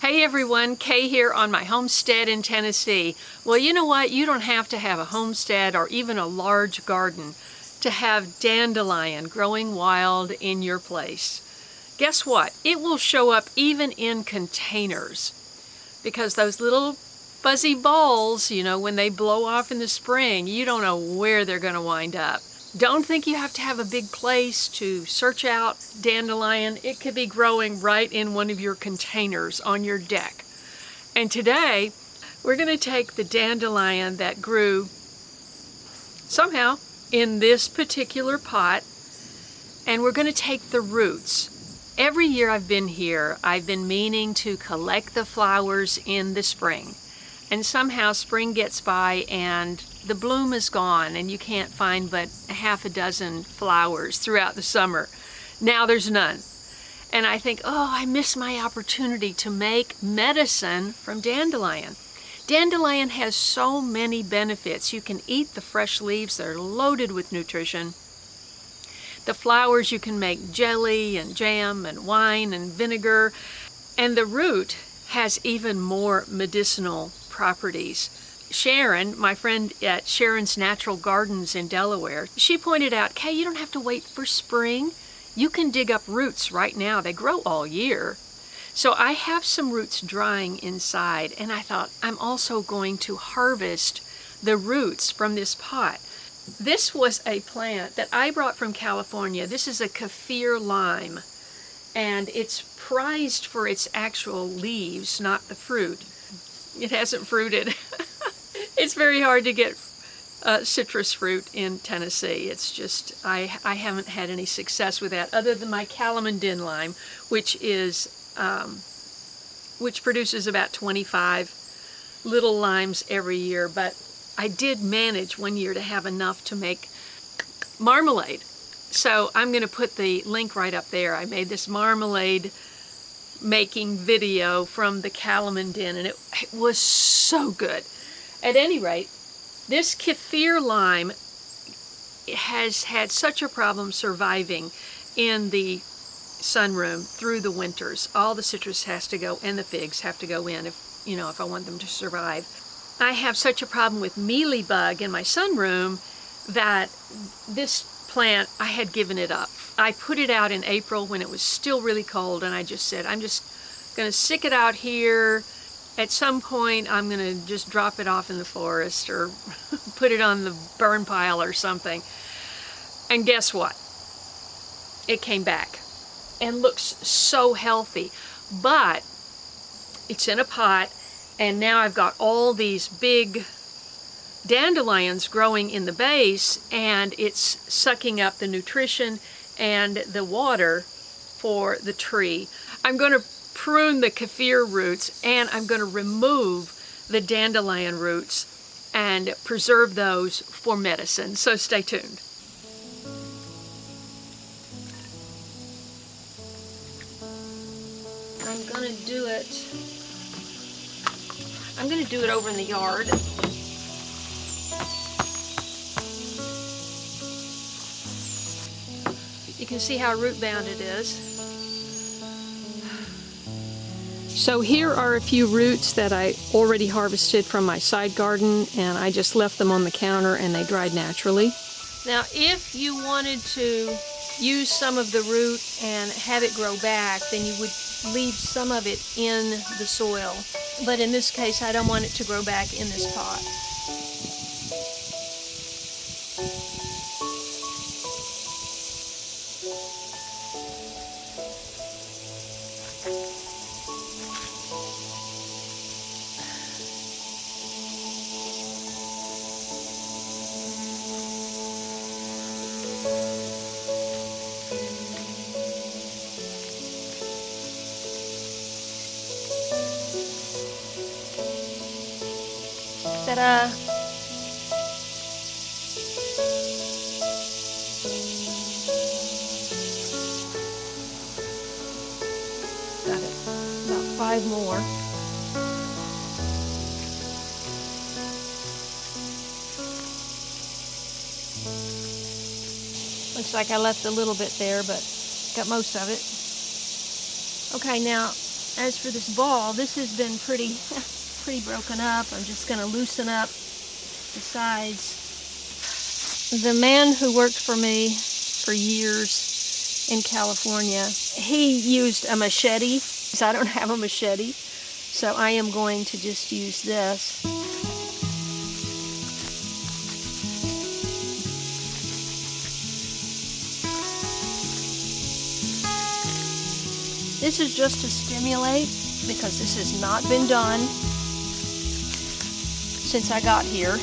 Hey everyone, Kay here on my homestead in Tennessee. Well, you know what? You don't have to have a homestead or even a large garden to have dandelion growing wild in your place. Guess what? It will show up even in containers because those little fuzzy balls, when they blow off in the spring, you don't know where they're going to wind up. Don't think you have to have a big place to search out dandelion. It could be growing right in one of your containers on your deck. And today, we're going to take the dandelion that grew somehow in this particular pot, and we're going to take the roots. Every year I've been here, I've been meaning to collect the flowers in the spring. And somehow spring gets by and the bloom is gone and you can't find but half a dozen flowers throughout the summer. Now there's none. And I think, oh, I missed my opportunity to make medicine from dandelion. Dandelion has so many benefits. You can eat the fresh leaves, they're loaded with nutrition. The flowers you can make jelly and jam and wine and vinegar. And the root has even more medicinal properties. Sharon, my friend at Sharon's Natural Gardens in Delaware, she pointed out, Kay, you don't have to wait for spring. You can dig up roots right now. They grow all year. So I have some roots drying inside, and I thought I'm also going to harvest the roots from this pot. This was a plant that I brought from California. This is a kaffir lime, and it's prized for its actual leaves, not the fruit. It hasn't fruited. It's very hard to get citrus fruit in Tennessee. It's just, I haven't had any success with that other than my Kalamazoo lime, which produces about 25 little limes every year. But I did manage one year to have enough to make marmalade. So I'm going to put the link right up there. I made this marmalade making video from the Kalamazoo, and it was so good. At any rate, this kaffir lime has had such a problem surviving in the sunroom through the winters. All the citrus has to go, and the figs have to go in if I want them to survive. I have such a problem with mealybug in my sunroom that this plant, I had given it up. I put it out in April when it was still really cold, and I just said, I'm just going to stick it out here. At some point, I'm going to just drop it off in the forest or put it on the burn pile or something. And guess what? It came back and looks so healthy. But it's in a pot, and now I've got all these big dandelions growing in the base, and it's sucking up the nutrition and the water for the tree. I'm going to prune the kaffir roots, and I'm going to remove the dandelion roots and preserve those for medicine. So stay tuned. I'm going to do it over in the yard. You can see how root bound it is. So here are a few roots that I already harvested from my side garden, and I just left them on the counter and they dried naturally. Now if you wanted to use some of the root and have it grow back, then you would leave some of it in the soil. But in this case, I don't want it to grow back in this pot. Ta-da! Got it. About 5 more. Looks like I left a little bit there, but got most of it. Okay, now As for this ball, this has been pretty broken up. I'm just going to loosen up the sides. The man who worked for me for years in California, he used a machete. So I don't have a machete, so I am going to just use this. This is just to stimulate, because this has not been done since I got here.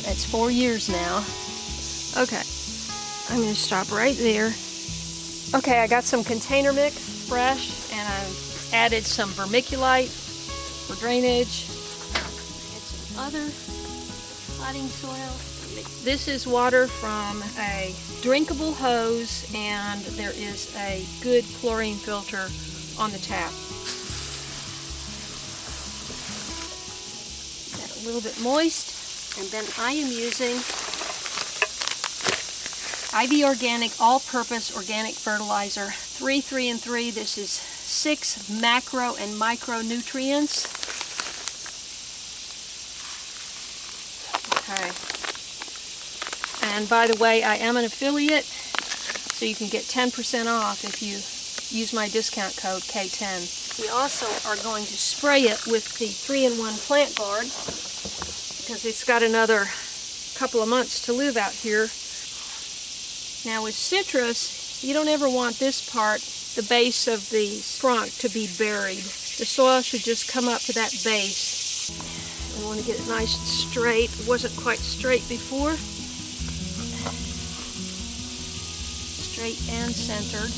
That's 4 years now. Okay, I'm going to stop right there. Okay, I got some container mix, fresh, and I've added some vermiculite for drainage. Add some other potting soil. This is water from a drinkable hose, and there is a good chlorine filter on the tap. Got a little bit moist, and then I am using IV Organic All-Purpose Organic Fertilizer 3, 3, and 3. This is 6 macro and micronutrients. Okay. And by the way, I am an affiliate, so you can get 10% off if you use my discount code K10. We also are going to spray it with the 3-in-1 Plant Guard, because it's got another couple of months to live out here. Now with citrus, you don't ever want this part, the base of the trunk, to be buried. The soil should just come up to that base. We want to get it nice and straight. It wasn't quite straight before. Straight and centered.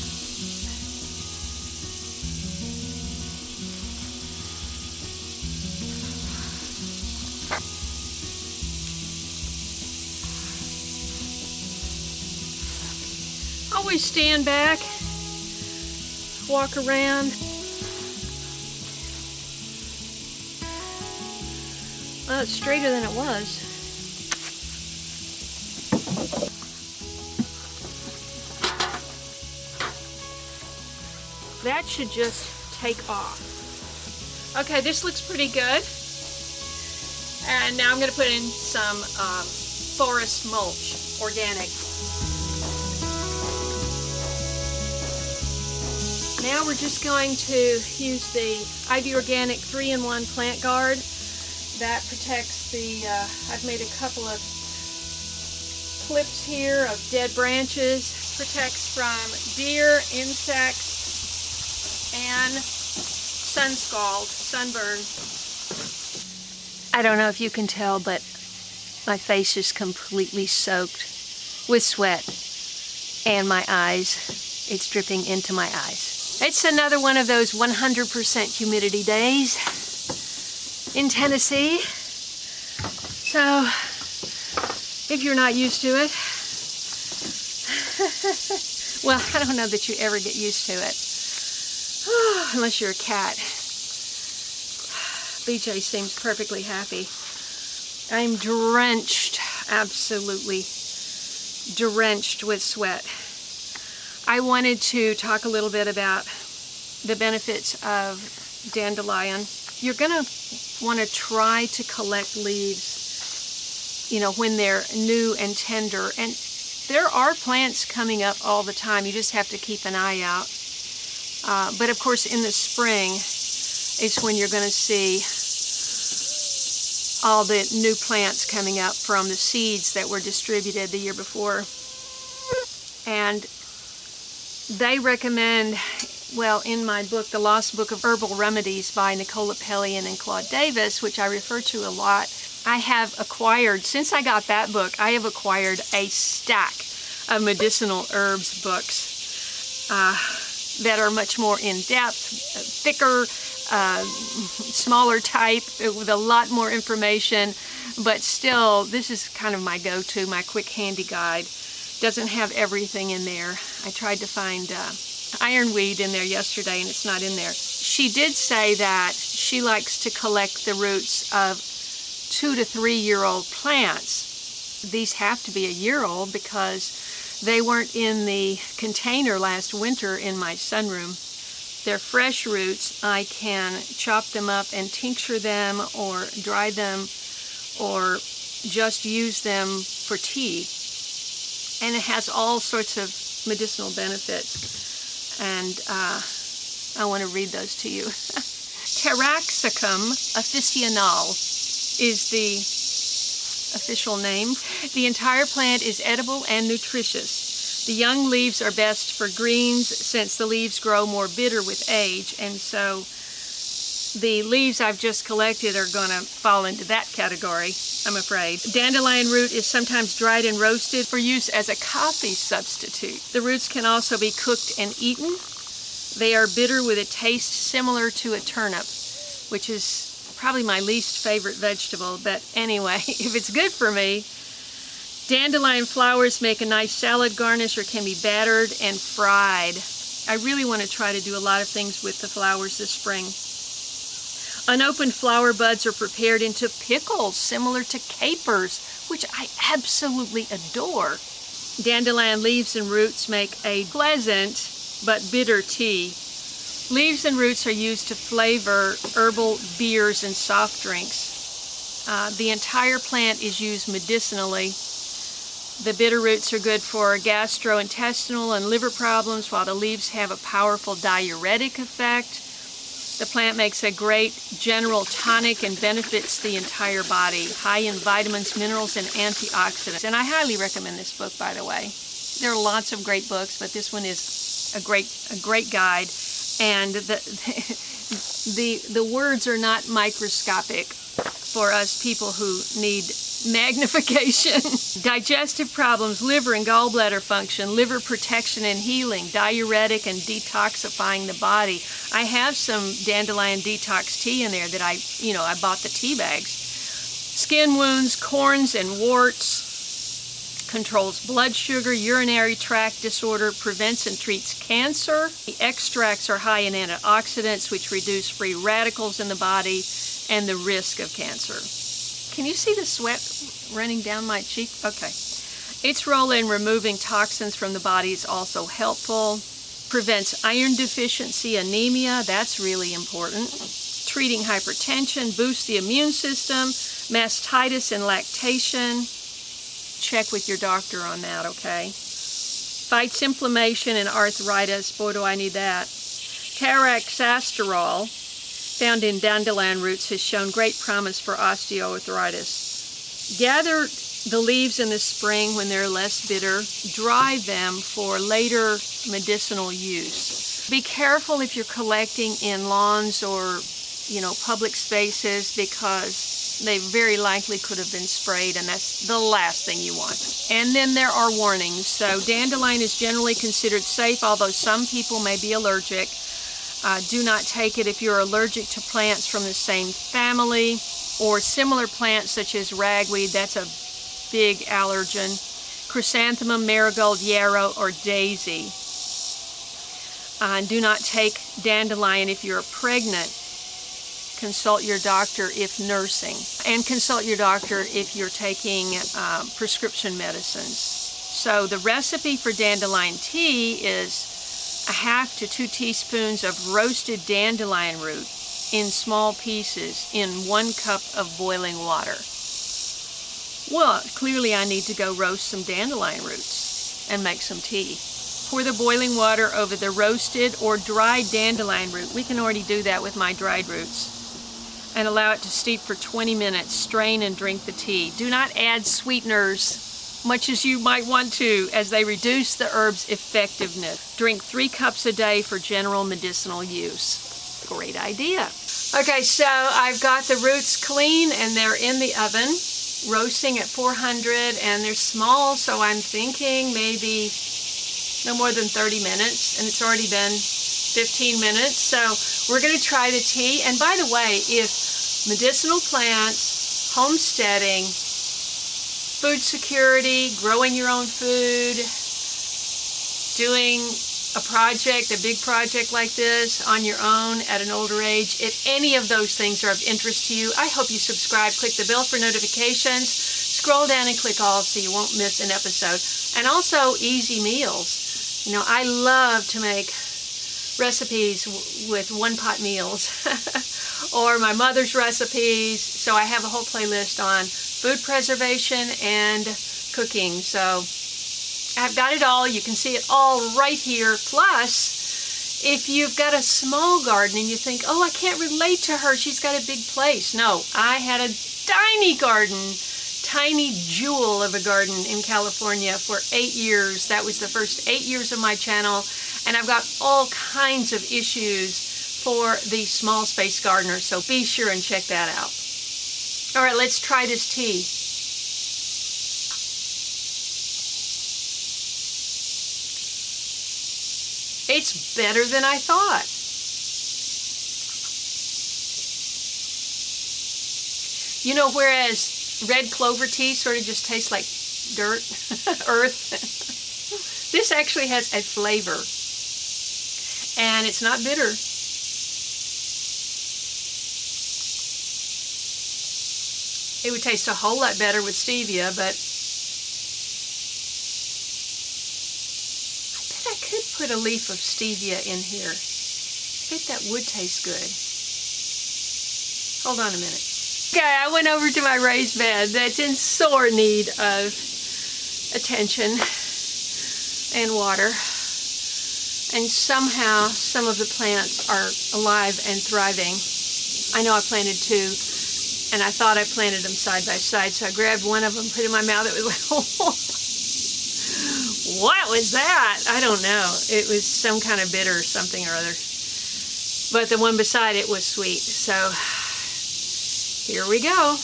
Always stand back, walk around. Well, it's straighter than it was. That should just take off. Okay, this looks pretty good. And now I'm going to put in some forest mulch, organic. Now we're just going to use the IV Organic 3-in-1 Plant Guard. That protects the, I've made a couple of clips here of dead branches. Protects from deer, insects, and sunburn. I don't know if you can tell, but my face is completely soaked with sweat, and my eyes, it's dripping into my eyes. It's another one of those 100% humidity days in Tennessee. So, if you're not used to it, well, I don't know that you ever get used to it. Unless you're a cat. BJ seems perfectly happy. I'm drenched, absolutely drenched with sweat. I wanted to talk a little bit about the benefits of dandelion. You're going to want to try to collect leaves, you know, when they're new and tender. And there are plants coming up all the time. You just have to keep an eye out. But of course in the spring is when you're going to see all the new plants coming up from the seeds that were distributed the year before. And they recommend, well, in my book, The Lost Book of Herbal Remedies by Nicola Pellion and Claude Davis, which I refer to a lot, I have acquired, since I got that book, I have acquired a stack of medicinal herbs books that are much more in-depth, thicker, smaller type, with a lot more information, but still, this is kind of my go-to, my quick handy guide. Doesn't have everything in there. I tried to find ironweed in there yesterday and it's not in there. She did say that she likes to collect the roots of 2 to 3 year old plants. These have to be a year old because they weren't in the container last winter in my sunroom. they're fresh roots, I can chop them up and tincture them or dry them or just use them for tea. And it has all sorts of medicinal benefits. And I want to read those to you. Taraxacum officinale is the official name. The entire plant is edible and nutritious. The young leaves are best for greens since the leaves grow more bitter with age, and so the leaves I've just collected are going to fall into that category, I'm afraid. Dandelion root is sometimes dried and roasted for use as a coffee substitute. The roots can also be cooked and eaten. They are bitter with a taste similar to a turnip, which is probably my least favorite vegetable, but anyway, if it's good for me. Dandelion flowers make a nice salad garnish or can be battered and fried. I really want to try to do a lot of things with the flowers this spring. Unopened flower buds are prepared into pickles similar to capers, which I absolutely adore. Dandelion leaves and roots make a pleasant but bitter tea. Leaves and roots are used to flavor herbal beers and soft drinks. The entire plant is used medicinally. The bitter roots are good for gastrointestinal and liver problems, while the leaves have a powerful diuretic effect. The plant makes a great general tonic and benefits the entire body, high in vitamins, minerals, and antioxidants. And I highly recommend this book, by the way. There are lots of great books, but this one is a great guide. And the words are not microscopic for us people who need magnification. Digestive problems, liver and gallbladder function, liver protection and healing, diuretic and detoxifying the body. I have some dandelion detox tea in there that I bought the tea bags. Skin wounds, corns and warts, controls blood sugar, urinary tract disorder, prevents and treats cancer. The extracts are high in antioxidants, which reduce free radicals in the body and the risk of cancer. Can you see the sweat running down my cheek? Okay. Its role in removing toxins from the body is also helpful. Prevents iron deficiency, anemia, that's really important. Treating hypertension, boosts the immune system, mastitis and lactation. Check with your doctor on that, okay? Fights inflammation and arthritis. Boy, do I need that. Taraxasterol, found in dandelion roots, has shown great promise for osteoarthritis. Gather the leaves in the spring when they're less bitter. Dry them for later medicinal use. Be careful if you're collecting in lawns or, public spaces, because they very likely could have been sprayed, and that's the last thing you want. And then there are warnings. So dandelion is generally considered safe, although some people may be allergic. Do not take it if you're allergic to plants from the same family or similar plants such as ragweed. That's a big allergen. Chrysanthemum, marigold, yarrow, or daisy. Do not take dandelion if you're pregnant. Consult your doctor if nursing, and consult your doctor if you're taking prescription medicines. So the recipe for dandelion tea is 1/2 to 2 teaspoons of roasted dandelion root in small pieces in 1 cup of boiling water. Well, clearly I need to go roast some dandelion roots and make some tea. Pour the boiling water over the roasted or dried dandelion root. We can already do that with my dried roots. And allow it to steep for 20 minutes. Strain and drink the tea. Do not add sweeteners, much as you might want to, as they reduce the herb's effectiveness. Drink 3 cups a day for general medicinal use. Great idea. Okay, so I've got the roots clean and they're in the oven, roasting at 400, and they're small, so I'm thinking maybe no more than 30 minutes, and it's already been 15 minutes. So we're going to try the tea. And by the way, if medicinal plants, homesteading, food security, growing your own food, doing a project, a big project like this on your own at an older age, if any of those things are of interest to you, I hope you subscribe. Click the bell for notifications. Scroll down and click all so you won't miss an episode. And also easy meals. I love to make recipes with one-pot meals or my mother's recipes. So I have a whole playlist on food preservation and cooking. So I've got it all. You can see it all right here. Plus, if you've got a small garden and you think, oh, I can't relate to her, she's got a big place. No, I had a tiny garden, tiny jewel of a garden in California for 8 years. That was the first 8 years of my channel, and I've got all kinds of issues for the small space gardener, so be sure and check that out. All right, let's try this tea. It's better than I thought. You know, whereas red clover tea sort of just tastes like dirt, earth, this actually has a flavor, and it's not bitter. It would taste a whole lot better with stevia, but I could put a leaf of stevia in here. I bet that would taste good. Hold on a minute. Okay, I went over to my raised bed that's in sore need of attention and water. And somehow some of the plants are alive and thriving. I know I planted two, and I thought I planted them side by side, so I grabbed one of them, put it in my mouth. It was like, what was that? I don't know. It was some kind of bitter something or other. But the one beside it was sweet. So here we go.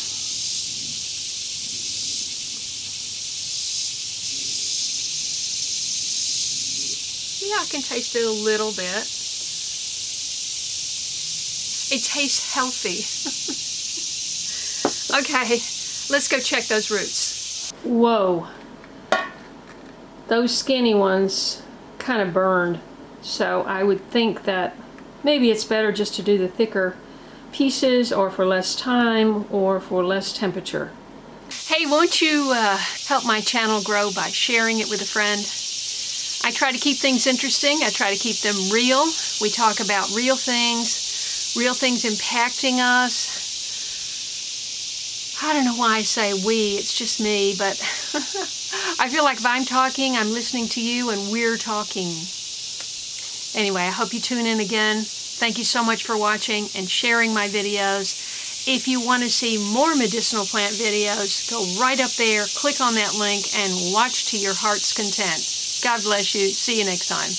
Yeah, I can taste it a little bit. It tastes healthy. Okay, let's go check those roots. Whoa. Those skinny ones kind of burned, so I would think that maybe it's better just to do the thicker pieces, or for less time, or for less temperature. Hey, won't you help my channel grow by sharing it with a friend? I try to keep things interesting. I try to keep them real. We talk about real things impacting us. I don't know why I say we, it's just me, but I feel like if I'm talking, I'm listening to you and we're talking. Anyway, I hope you tune in again. Thank you so much for watching and sharing my videos. If you want to see more medicinal plant videos, go right up there, click on that link, and watch to your heart's content. God bless you. See you next time.